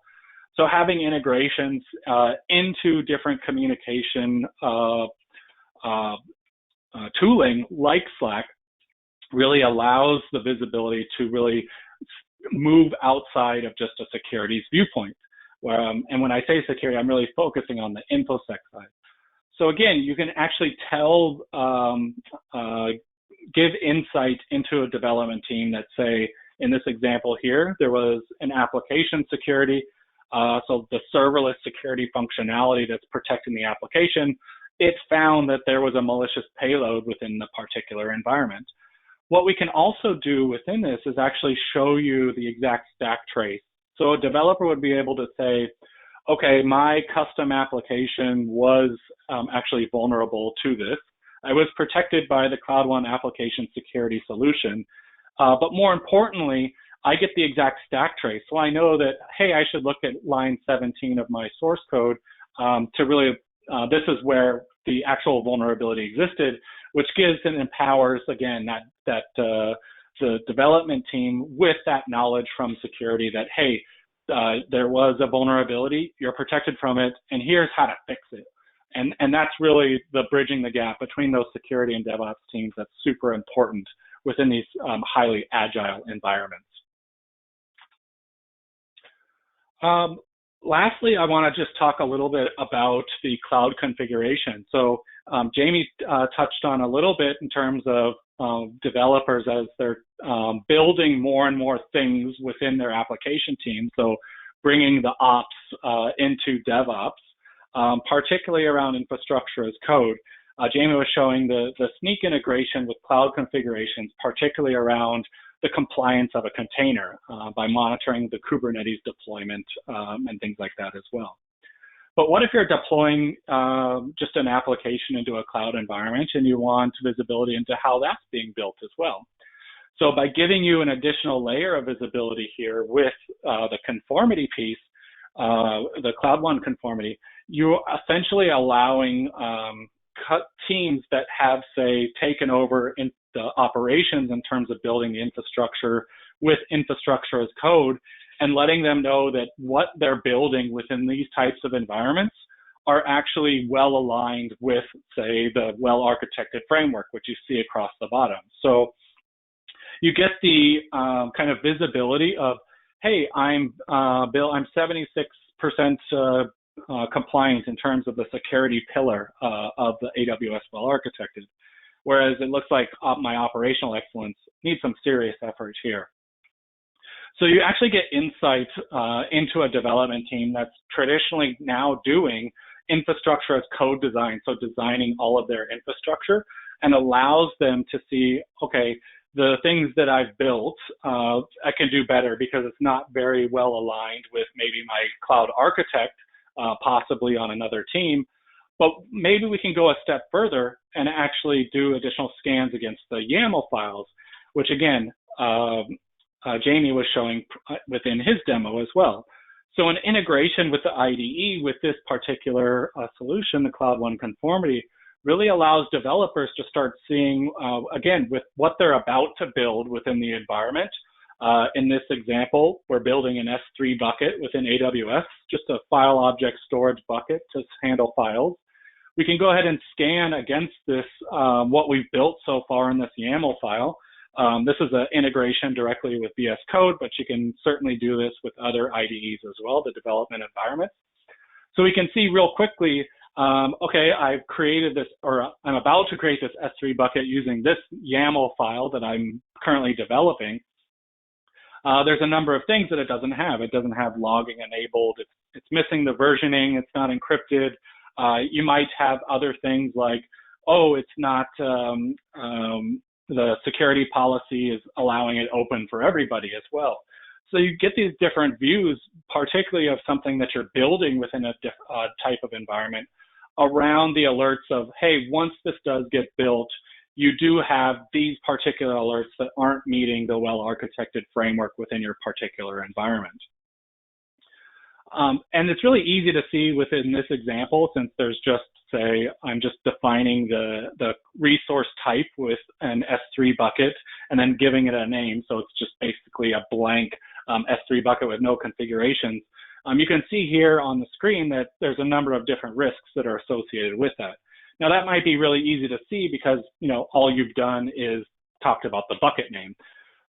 S1: So having integrations into different communication tooling like Slack really allows the visibility to really move outside of just a security's viewpoint. And when I say security, I'm really focusing on the InfoSec side. So again, you can actually give insight into a development team that, say, in this example here, there was an application security. So the serverless security functionality that's protecting the application, it found that there was a malicious payload within the particular environment. What we can also do within this is actually show you the exact stack trace. So a developer would be able to say, okay, my custom application was actually vulnerable to this. I was protected by the Cloud One application security solution. But more importantly, I get the exact stack trace. So I know that, hey, I should look at line 17 of my source code to really, this is where the actual vulnerability existed, which gives and empowers, again, that the development team with that knowledge from security that, hey, there was a vulnerability, you're protected from it, and here's how to fix it. And that's really the bridging the gap between those security and DevOps teams that's super important within these highly agile environments. Lastly, I want to just talk a little bit about the cloud configuration. So Jamie touched on a little bit in terms of developers as they're building more and more things within their application team. So bringing the ops into DevOps, particularly around infrastructure as code. Jamie was showing the Snyk integration with cloud configurations, particularly around the compliance of a container by monitoring the Kubernetes deployment and things like that as well. But what if you're deploying just an application into a cloud environment and you want visibility into how that's being built as well? So by giving you an additional layer of visibility here with the conformity piece, the Cloud One conformity, you're essentially allowing teams that have, say, taken over in the operations in terms of building the infrastructure with infrastructure as code, and letting them know that what they're building within these types of environments are actually well aligned with, say, the well-architected framework, which you see across the bottom. So you get the kind of visibility of, hey, I'm 76% compliant in terms of the security pillar of the AWS well-architected, whereas it looks like my operational excellence needs some serious effort here. So you actually get insight into a development team that's traditionally now doing infrastructure as code design, so designing all of their infrastructure, and allows them to see, okay, the things that I've built, I can do better because it's not very well aligned with maybe my cloud architect, possibly on another team. But maybe we can go a step further and actually do additional scans against the YAML files, which again, Jamie was showing within his demo as well. So an integration with the IDE with this particular solution, the Cloud One conformity, really allows developers to start seeing, again, with what they're about to build within the environment. In this example, we're building an S3 bucket within AWS, just a file object storage bucket to handle files. We can go ahead and scan against this, what we've built so far in this YAML file. This is an integration directly with VS Code, but you can certainly do this with other IDEs as well, the development environment. So we can see real quickly, okay, I've created this, or I'm about to create this S3 bucket using this YAML file that I'm currently developing. There's a number of things that it doesn't have. It doesn't have logging enabled. It's missing the versioning. It's not encrypted. You might have other things like, oh, it's not, the security policy is allowing it open for everybody as well. So you get these different views, particularly of something that you're building within a type of environment, around the alerts of, hey, once this does get built, you do have these particular alerts that aren't meeting the well-architected framework within your particular environment. And it's really easy to see within this example, since there's just, say, I'm just defining the resource type with an S3 bucket and then giving it a name. So it's just basically a blank S3 bucket with no configurations. You can see here on the screen that there's a number of different risks that are associated with that. Now that might be really easy to see because, you know, all you've done is talked about the bucket name.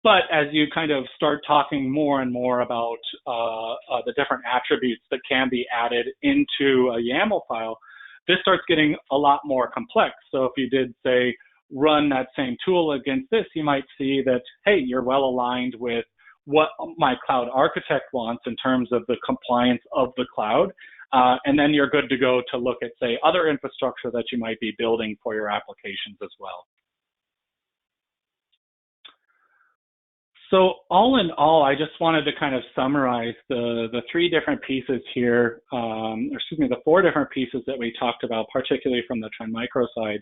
S1: But as you kind of start talking more and more about the different attributes that can be added into a YAML file, this starts getting a lot more complex. So if you did, say, run that same tool against this, you might see that, hey, you're well aligned with what my cloud architect wants in terms of the compliance of the cloud. And then you're good to go to look at, say, other infrastructure that you might be building for your applications as well. So all in all, I just wanted to kind of summarize the three different pieces here, the four different pieces that we talked about, particularly from the Trend Micro side,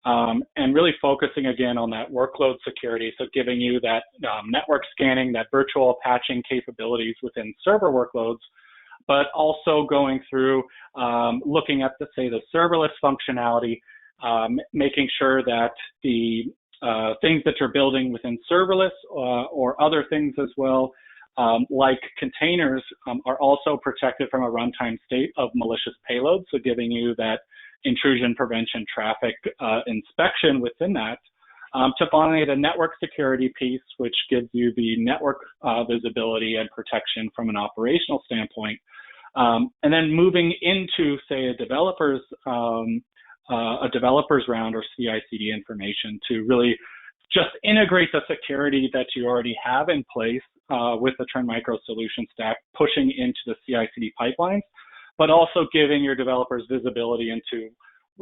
S1: and really focusing again on that workload security. So giving you that network scanning, that virtual patching capabilities within server workloads, but also going through looking at, say, the serverless functionality, making sure that the things that you're building within serverless or other things as well, like containers, are also protected from a runtime state of malicious payloads, so giving you that intrusion prevention traffic inspection within that, to finally the network security piece, which gives you the network visibility and protection from an operational standpoint. And then moving into, say, a developer's round or CI/CD information to really just integrate the security that you already have in place with the Trend Micro solution stack, pushing into the CI/CD pipelines, but also giving your developers visibility into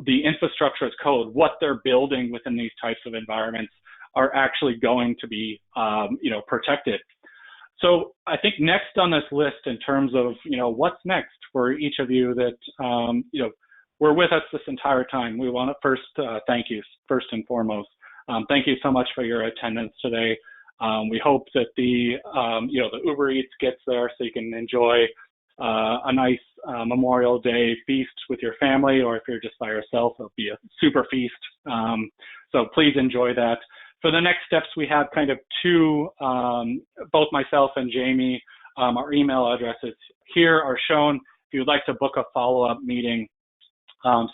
S1: the infrastructure as code, what they're building within these types of environments are actually going to be, protected. So I think next on this list in terms of, what's next for each of you that, were with us this entire time, we want to first thank you, first and foremost. Thank you so much for your attendance today. We hope that the Uber Eats gets there so you can enjoy a nice Memorial Day feast with your family, or if you're just by yourself, it'll be a super feast. So please enjoy that. For the next steps, we have kind of two, both myself and Jamie, our email addresses here are shown. If you'd like to book a follow-up meeting,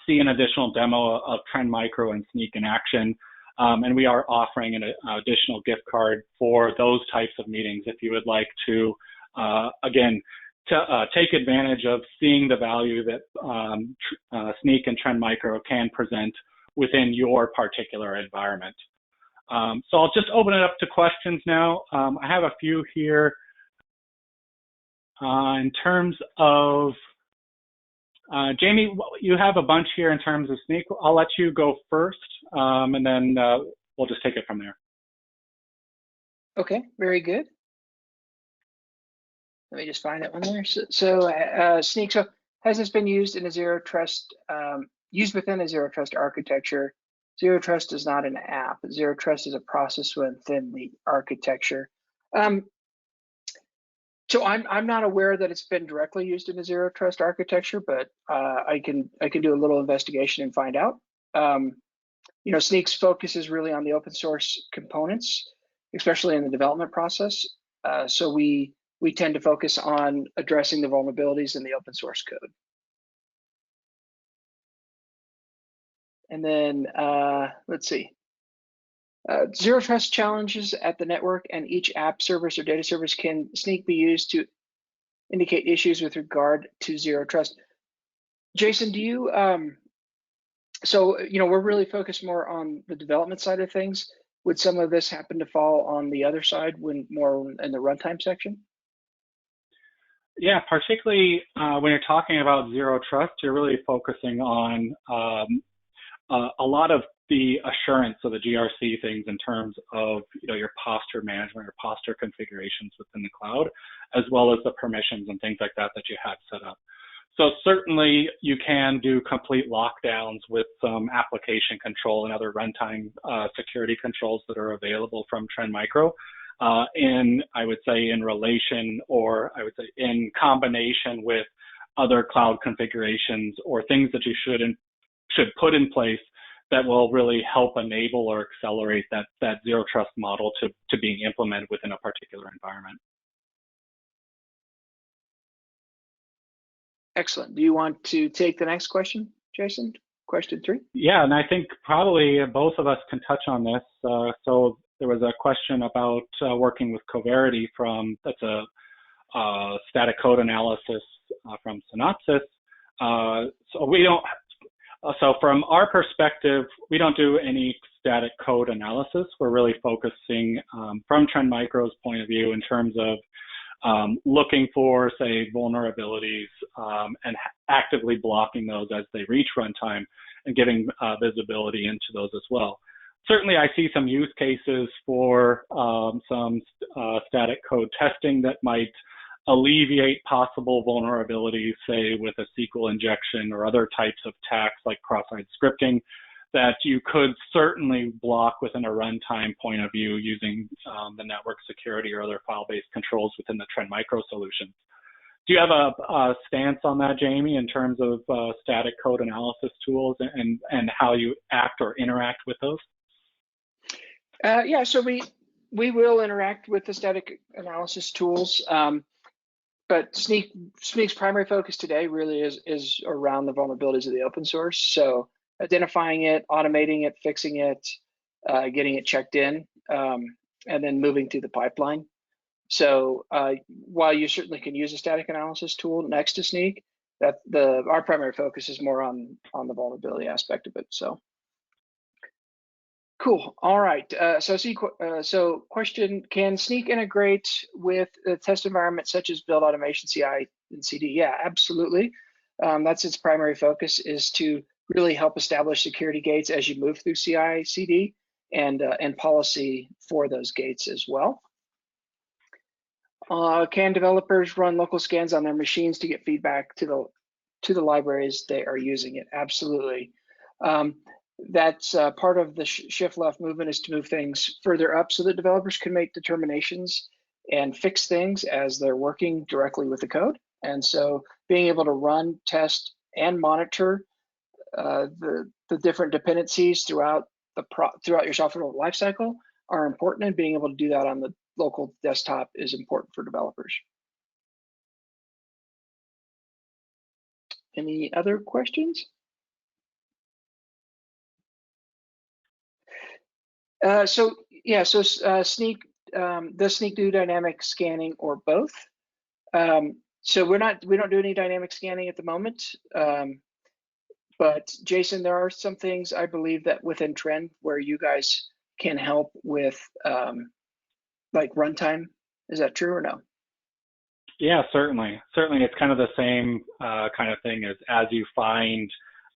S1: see an additional demo of Trend Micro and Snyk in action. And we are offering an additional gift card for those types of meetings if you would like to, again, take advantage of seeing the value that Snyk and Trend Micro can present within your particular environment. So I'll just open it up to questions now. I have a few here in terms of, Jamie, you have a bunch here in terms of Snyk. I'll let you go first, and then we'll just take it from there.
S2: Okay, very good. Let me just find that one there. So Snyk, so has this been used in a zero trust, used within a zero trust architecture? Zero trust is not an app. Zero trust is a process within the architecture. So I'm not aware that it's been directly used in a zero trust architecture, but I can do a little investigation and find out. Snyk's focus is really on the open source components, especially in the development process. So we tend to focus on addressing the vulnerabilities in the open source code. And then let's see. Zero trust challenges at the network and each app service or data service. Can Snyk be used to indicate issues with regard to zero trust? Jason, do you, so, we're really focused more on the development side of things. Would some of this happen to fall on the other side when more in the runtime section?
S1: Yeah, particularly when you're talking about zero trust, you're really focusing on a lot of the assurance of the GRC things in terms of your posture management or posture configurations within the cloud, as well as the permissions and things like that you have set up. So certainly you can do complete lockdowns with some application control and other runtime security controls that are available from Trend Micro. I would say in relation, or I would say in combination with other cloud configurations or things that you should put in place that will really help enable or accelerate that zero trust model to being implemented within a particular environment.
S2: Excellent. Do you want to take the next question, Jason? Question 3?
S1: Yeah, and I think probably both of us can touch on this. So there was a question about working with Coverity that's a static code analysis from Synopsys. So from our perspective, we don't do any static code analysis. We're really focusing from Trend Micro's point of view in terms of looking for, say, vulnerabilities and actively blocking those as they reach runtime and giving visibility into those as well. Certainly, I see some use cases for some static code testing that might alleviate possible vulnerabilities, say with a SQL injection or other types of attacks like cross-site scripting that you could certainly block within a runtime point of view using the network security or other file-based controls within the Trend Micro solutions. Do you have a stance on that, Jamie, in terms of static code analysis tools and how you act or interact with those?
S2: Yeah, so we will interact with the static analysis tools, but Snyk's primary focus today really is around the vulnerabilities of the open source. So identifying it, automating it, fixing it, getting it checked in, and then moving through the pipeline. So while you certainly can use a static analysis tool next to Snyk, our primary focus is more on the vulnerability aspect of it. So cool. All right. So question: can Snyk integrate with the test environment such as build automation, CI, and CD? Yeah, absolutely. That's its primary focus, is to really help establish security gates as you move through CI, CD, and policy for those gates as well. Can developers run local scans on their machines to get feedback to the libraries they are using it? Absolutely. That's part of the shift left movement, is to move things further up so that developers can make determinations and fix things as they're working directly with the code. And so being able to run, test, and monitor the different dependencies throughout your software lifecycle are important, and being able to do that on the local desktop is important for developers. Any other questions? Snyk, does Snyk do dynamic scanning or both? So we don't do any dynamic scanning at the moment. But Jason, there are some things I believe that within Trend where you guys can help with like runtime. Is that true or no?
S1: Yeah, certainly. Certainly, it's kind of the same kind of thing as you find.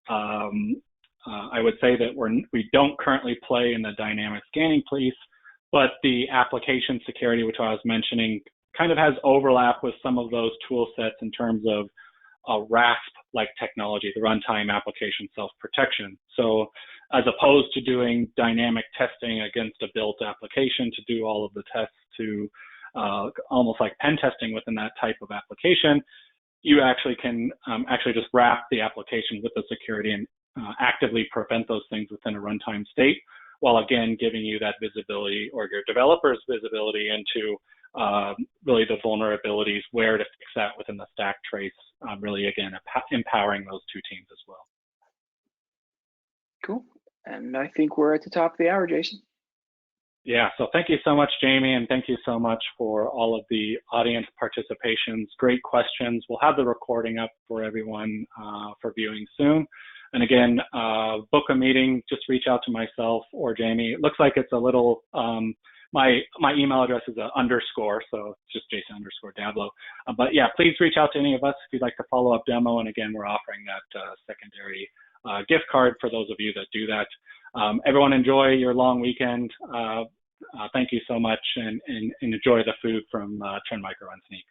S1: I would say that we don't currently play in the dynamic scanning piece, but the application security, which I was mentioning, kind of has overlap with some of those tool sets in terms of RASP-like technology, the runtime application self-protection. So as opposed to doing dynamic testing against a built application to do all of the tests to almost like pen testing within that type of application, you actually can actually just wrap the application with the security and actively prevent those things within a runtime state, while again giving you that visibility, or your developers visibility, into really the vulnerabilities, where to fix that within the stack trace, really again empowering those two teams as well.
S2: Cool. And I think we're at the top of the hour, Jason.
S1: Yeah, so thank you so much, Jamie, and thank you so much for all of the audience participations. Great questions. We'll have the recording up for everyone for viewing soon. And again, book a meeting, just reach out to myself or Jamie. It looks like it's a little, my email address is an underscore, so it's just Jason_Dablo. But yeah, please reach out to any of us if you'd like to follow up demo. And again, we're offering that secondary gift card for those of you that do that. Everyone enjoy your long weekend. Thank you so much, and enjoy the food from Trend Micro and Snyk.